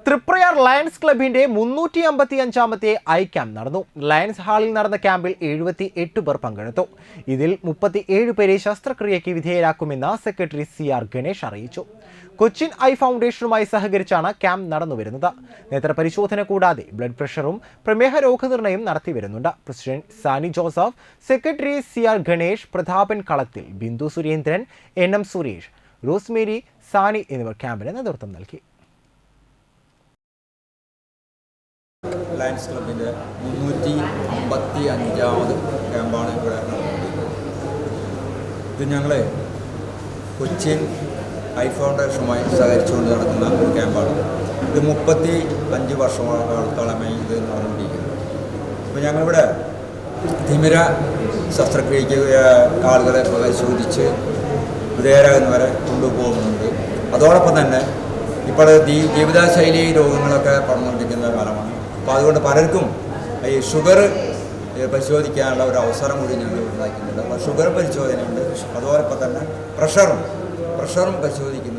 Triprayar lions ക്ലബിന്റെ 355ാമത്തെ I camp നടന്നു. Lions ഹാളിൽ നടന്ന ക്യാമ്പിൽ 78 പേർ പങ്കെടുത്തു. ഇതിൽ 37 പേരെ ശസ്ത്രക്രിയയ്ക്ക് വിധേയരാക്കുമെന്ന് സെക്രട്ടറി CR ഗണേഷ് അറിയിച്ചു. കൊച്ചിൻ ഐ ഫൗണ്ടേഷനുമായി സഹകരിച്ചാണ് ക്യാമ്പ് നടന്നുവരുന്നത്. നേത്രപരിശോധന കൂടാതെ ബ്ലഡ് പ്രഷറും പ്രമേഹ രോഗനിർണയം നടത്തിവരുന്നുണ്ട്. President Sani Joseph, secretary CR Ganesh, Prathapan Kalathil, Bindu Surendran, NM Suresh, Rosemary, Sani എന്നിവർ ക്യാമ്പിന് നേതൃത്വം നൽകി. ലയൺസ് ക്ലബിൻ്റെ 355ാമത് ക്യാമ്പാണ് ഇവിടെ നടന്നുകൊണ്ടിരിക്കുന്നത്. ഇത് ഞങ്ങൾ കൊച്ചിൻ ഐ ഫൗണ്ടേഷനുമായി സഹകരിച്ചുകൊണ്ട് നടക്കുന്ന ഒരു ക്യാമ്പാണ്. ഇത് 35 വർഷത്തോളമായി ഇത് നടന്നുകൊണ്ടിരിക്കുന്നത്. അപ്പോൾ ഞങ്ങളിവിടെ തിമിര ശസ്ത്രക്രിയയ്ക്ക് ആളുകളെ പരിശോധിച്ച് വിധേയരാകുന്നവരെ കൊണ്ടുപോകുന്നുണ്ട്. അതോടൊപ്പം തന്നെ ഇപ്പോൾ ജീവിതശൈലി രോഗങ്ങളൊക്കെ പറഞ്ഞുകൊണ്ടിരിക്കുന്ന കാലമാണ്. അപ്പോൾ അതുകൊണ്ട് പലർക്കും ഈ ഷുഗർ പരിശോധിക്കാനുള്ള ഒരു അവസരം കൂടി ഞങ്ങൾ ഉണ്ടാക്കുന്നുണ്ട്. അപ്പോൾ ഷുഗർ പരിശോധനയുണ്ട്. അതോടൊപ്പം തന്നെ പ്രഷറും പരിശോധിക്കുന്നു.